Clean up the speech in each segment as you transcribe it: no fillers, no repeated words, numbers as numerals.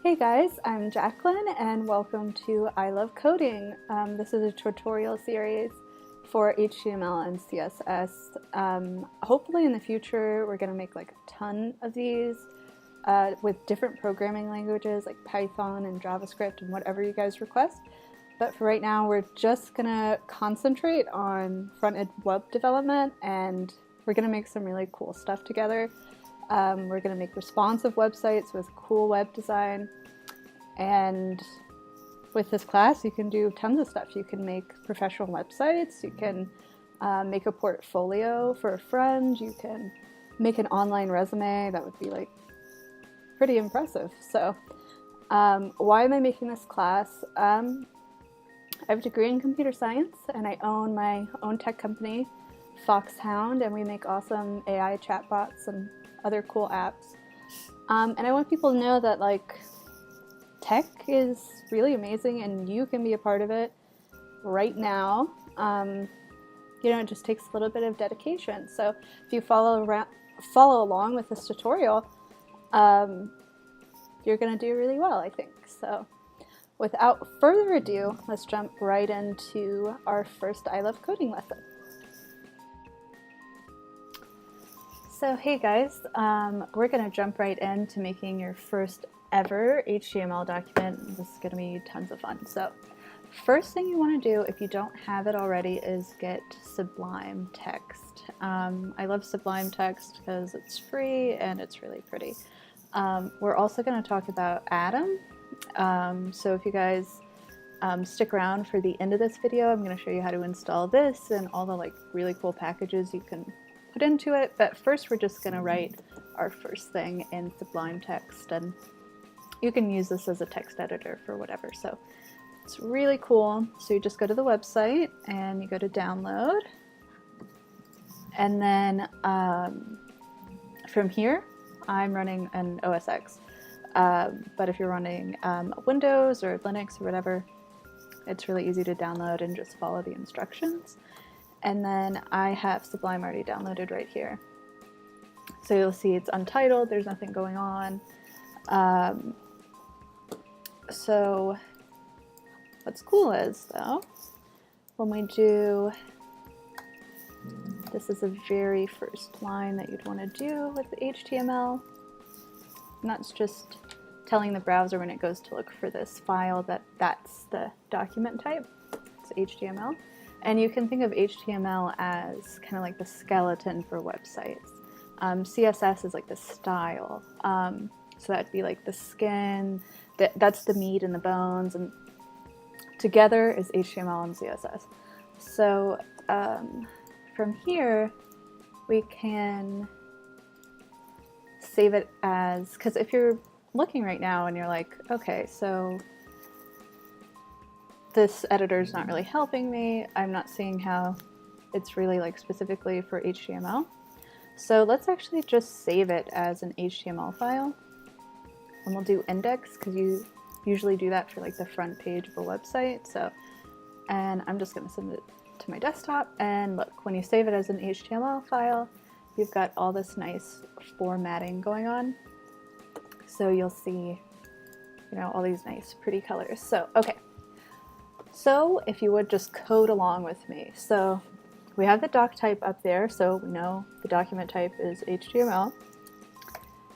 Hey guys, I'm Jacqueline and welcome to I Love Coding. This is a tutorial series for HTML and CSS. Hopefully in the future we're going to make like a ton of these with different programming languages like Python and JavaScript and whatever you guys request. But for right now we're just going to concentrate on front-end web development, and we're going to make some really cool stuff together. We're going to make responsive websites with cool web design, and with this class you can do tons of stuff. You can make professional websites, you can make a portfolio for a friend, you can make an online resume. That would be like pretty impressive. So why am I making this class? I have a degree in computer science and I own my own tech company, Foxhound, and we make awesome AI chatbots and other cool apps. And I want people to know that like tech is really amazing and you can be a part of it right now. It just takes a little bit of dedication. So if you follow along with this tutorial, you're going to do really well, I think. So without further ado, let's jump right into our first I Love Coding lesson. So hey guys, we're going to jump right into making your first ever HTML document. This is going to be tons of fun. So first thing you want to do, if you don't have it already, is get Sublime Text. I love Sublime Text because it's free and it's really pretty. We're also going to talk about Atom. So if you guys stick around for the end of this video, I'm going to show you how to install this and all the like really cool packages you can put into it. But first we're just going to write our first thing in Sublime Text, and you can use this as a text editor for whatever. So it's really cool. So you just go to the website and you go to download, and then from here I'm running an OS X, but if you're running Windows or Linux or whatever, it's really easy to download and just follow the instructions. And then I have Sublime already downloaded right here. So you'll see it's untitled, there's nothing going on. So what's cool is though, when we do, this is the very first line that you'd want to do with HTML. And that's just telling the browser when it goes to look for this file that that's the document type. It's HTML. And you can think of HTML as kind of like the skeleton for websites. CSS is like the style. So that'd be like the skin, that's the meat and the bones, and together is HTML and CSS. So from here, we can save it as, because if you're looking right now and you're like, okay, so this editor is not really helping me, I'm not seeing how it's really like specifically for HTML. So let's actually just save it as an HTML file, and we'll do index because you usually do that for like the front page of a website. So, and I'm just going to send it to my desktop, and look, when you save it as an HTML file, you've got all this nice formatting going on. So you'll see, all these nice pretty colors. So, okay. So if you would just code along with me. So we have the doc type up there, so we know the document type is HTML.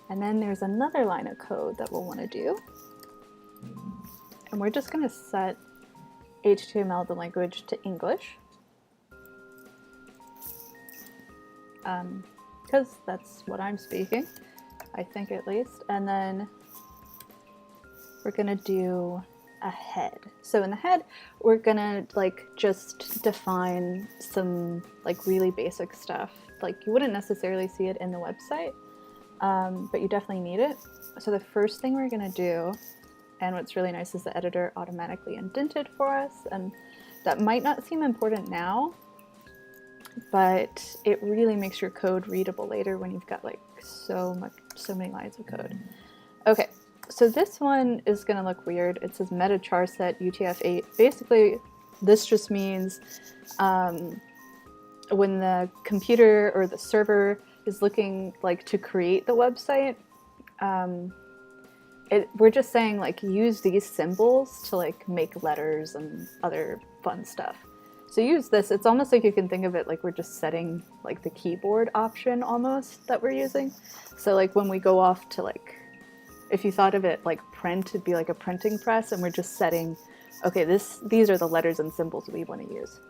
And then there's another line of code that we'll want to do. And we're just going to set HTML, the language, to English. Because that's what I'm speaking, I think at least. And then we're going to do a head. So in the head, we're gonna like just define some like really basic stuff. Like you wouldn't necessarily see it in the website, but you definitely need it. So the first thing we're gonna do, and what's really nice is the editor automatically indented for us, and that might not seem important now, but it really makes your code readable later when you've got like so many lines of code. Okay. So this one is going to look weird. It says meta char set UTF-8. Basically, this just means when the computer or the server is looking like to create the website, we're just saying like use these symbols to like make letters and other fun stuff. So use this. It's almost like you can think of it like we're just setting like the keyboard option almost that we're using. So like when we go off to like, if you thought of it like print, it'd be like a printing press, and we're just setting, okay, these are the letters and symbols we want to use.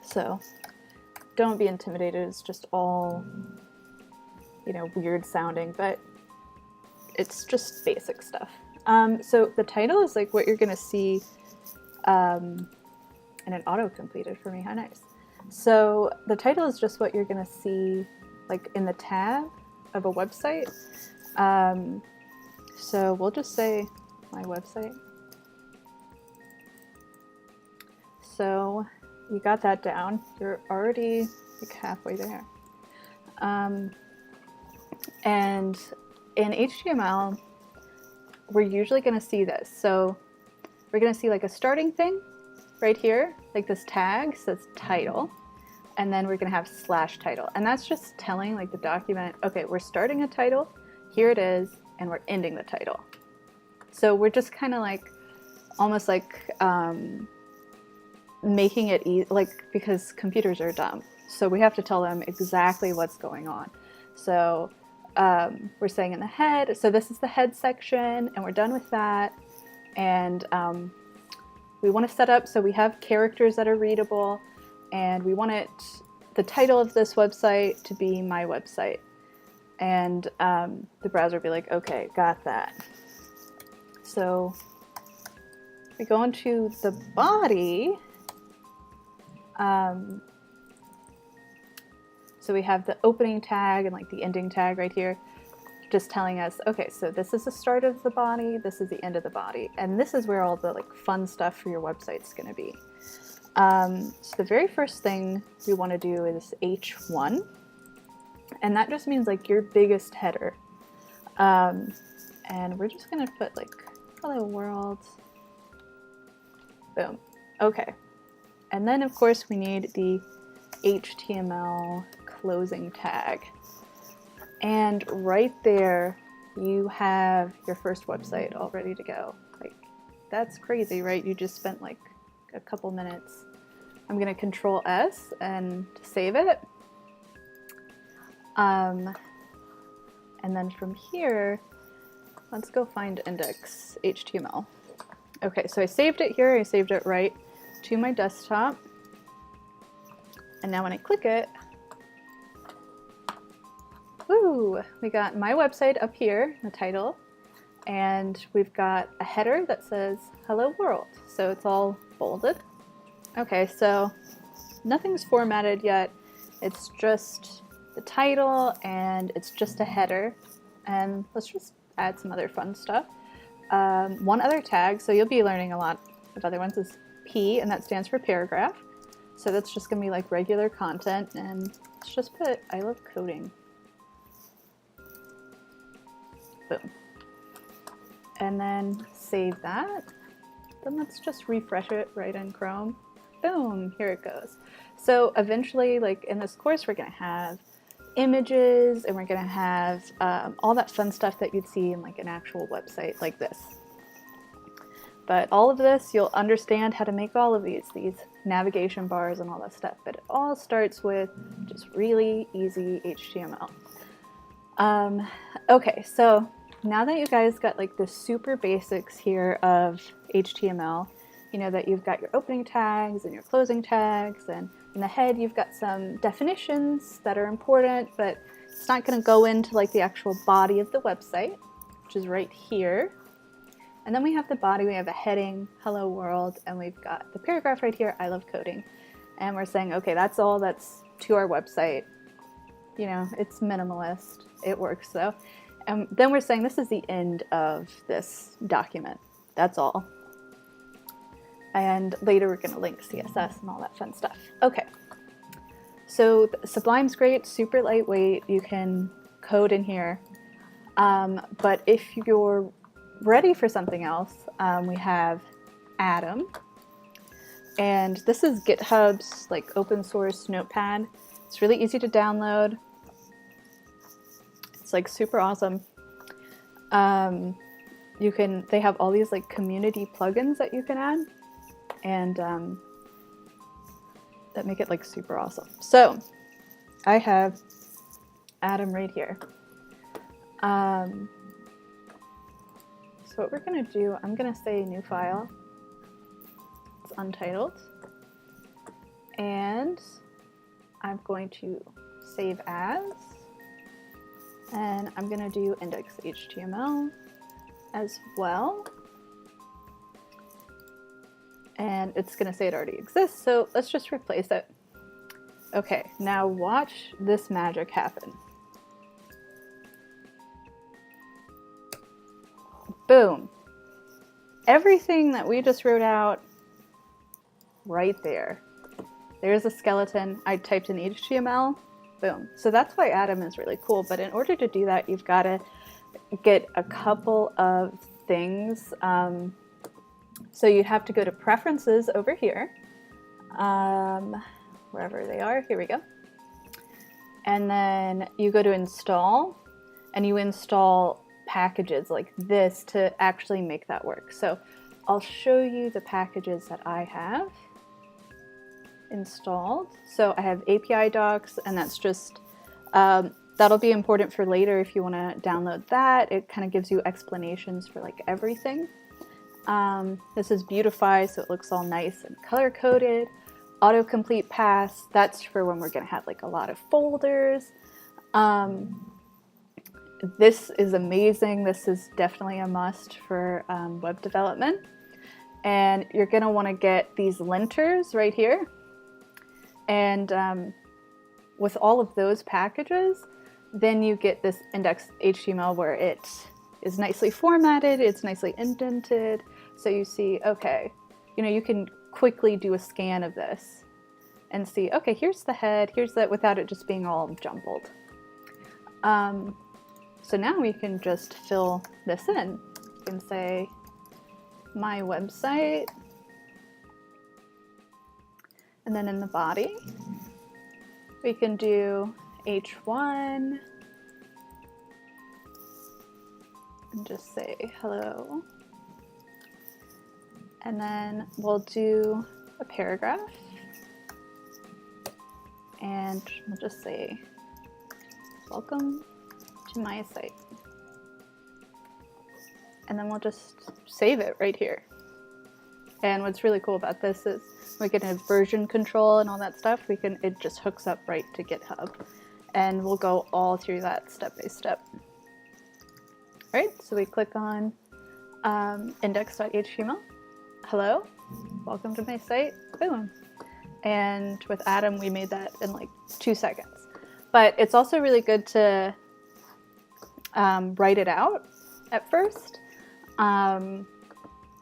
So don't be intimidated. It's just all, you know, weird sounding, but it's just basic stuff. So the title is like what you're gonna see, and it auto-completed for me, how nice. So the title is just what you're gonna see like in the tab of a website. So we'll just say my website. So you got that down. You're already like halfway there. And in HTML, we're usually going to see this. So we're going to see like a starting thing right here, like this tag says title, and then we're going to have slash title. And that's just telling like the document, okay, we're starting a title, here it is, and we're ending the title. So we're just kind of like, almost like making it easy, like, because computers are dumb. So we have to tell them exactly what's going on. So we're saying in the head, so this is the head section, and we're done with that. And we want to set up so we have characters that are readable, and we want the title of this website to be my website. And the browser will be like, okay, got that. So we go into the body. So we have the opening tag and like the ending tag right here, just telling us, okay, so this is the start of the body, this is the end of the body, and this is where all the like fun stuff for your website's going to be. So the very first thing we want to do is H1, and that just means like your biggest header. And we're just going to put like hello world. Boom. Okay. And then of course we need the HTML closing tag. And right there you have your first website all ready to go. Like, that's crazy, right? You just spent like a couple minutes. I'm gonna Control S and save it. And then from here, let's go find index HTML. Okay, so I saved it here. I saved it right to my desktop. And now when I click it, woo, we got my website up here, the title, and we've got a header that says hello world. So it's all bolded. Okay, so nothing's formatted yet. It's just the title and it's just a header. And let's just add some other fun stuff. One other tag, so you'll be learning a lot of other ones, is P, and that stands for paragraph. So that's just gonna be like regular content, and let's just put I love coding. Boom. And then save that. Then let's just refresh it right in Chrome. Boom, here it goes. So eventually, like in this course, we're gonna have images, and we're gonna have all that fun stuff that you'd see in like an actual website like this. But all of this, you'll understand how to make all of these navigation bars and all that stuff. But it all starts with just really easy HTML. Okay, so now that you guys got like the super basics here of HTML, you know that you've got your opening tags and your closing tags, and in the head you've got some definitions that are important, but it's not going to go into like the actual body of the website, which is right here. And then we have the body, we have a heading, hello world, and we've got the paragraph right here, I love coding. And we're saying, okay, that's all that's to our website. You know, it's minimalist, it works though. And then we're saying this is the end of this document, that's all. And later we're going to link CSS and all that fun stuff. Okay, so Sublime's great, super lightweight, you can code in here. But if you're ready for something else, we have Atom. And this is GitHub's like open source notepad. It's really easy to download. It's like super awesome. they have all these like community plugins that you can add, and that make it like super awesome. So I have Adam right here. So what we're gonna do, I'm gonna say new file. It's untitled. And I'm going to save as. And I'm gonna do index.html as well. And it's gonna say it already exists, so let's just replace it. Okay, now watch this magic happen. Boom. Everything that we just wrote out right there. There's a skeleton. I typed in HTML. Boom. So that's why Adam is really cool. But in order to do that, you've got to get a couple of things. So you have to go to preferences over here. Wherever they are. Here we go. And then you go to install, and you install packages like this to actually make that work. So I'll show you the packages that I have installed. So I have API docs, and that's just, that'll be important for later if you want to download that. It kind of gives you explanations for like everything. This is Beautify, so it looks all nice and color-coded. Autocomplete paths, that's for when we're going to have like a lot of folders. This is amazing. This is definitely a must for web development. And you're going to want to get these linters right here. And with all of those packages, then you get this index.html where it is nicely formatted, it's nicely indented. So you see, okay, you know, you can quickly do a scan of this and see, okay, here's the head, here's that, without it just being all jumbled. So now we can just fill this in. You can say, my website, and then in the body, we can do H1, and just say hello. And then we'll do a paragraph, and we'll just say, welcome to my site. And then we'll just save it right here. And what's really cool about this is we can have version control and all that stuff. It just hooks up right to GitHub. And we'll go all through that step by step. All right, so we click on index.html. Hello, welcome to my site, boom. And with Adam, we made that in like 2 seconds. But it's also really good to write it out at first.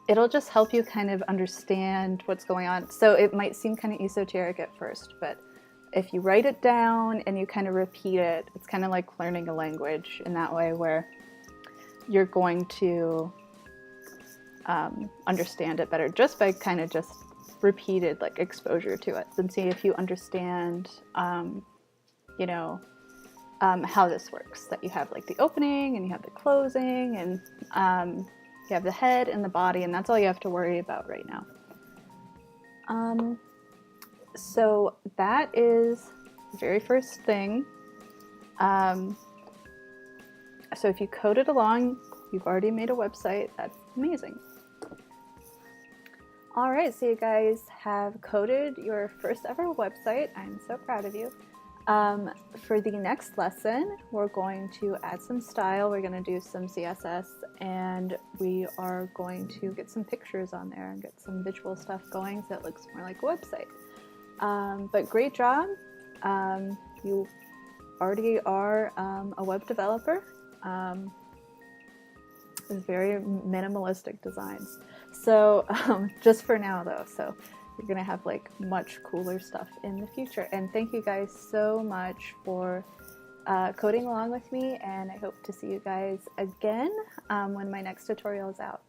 It'll just help you kind of understand what's going on. So it might seem kind of esoteric at first, but if you write it down and you kind of repeat it, it's kind of like learning a language in that way, where you're going to understand it better just by kind of just repeated like exposure to it, and see if you understand, you know, how this works. That you have like the opening and you have the closing, and you have the head and the body, and that's all you have to worry about right now. So that is the very first thing. So if you code it along, you've already made a website. That's amazing. All right, so you guys have coded your first ever website. I'm so proud of you. For the next lesson, we're going to add some style. We're going to do some CSS, and we are going to get some pictures on there and get some visual stuff going so it looks more like a website. But great job. You already are a web developer. Very minimalistic designs. So just for now though, so you're gonna have like much cooler stuff in the future. And thank you guys so much for coding along with me, and I hope to see you guys again when my next tutorial is out.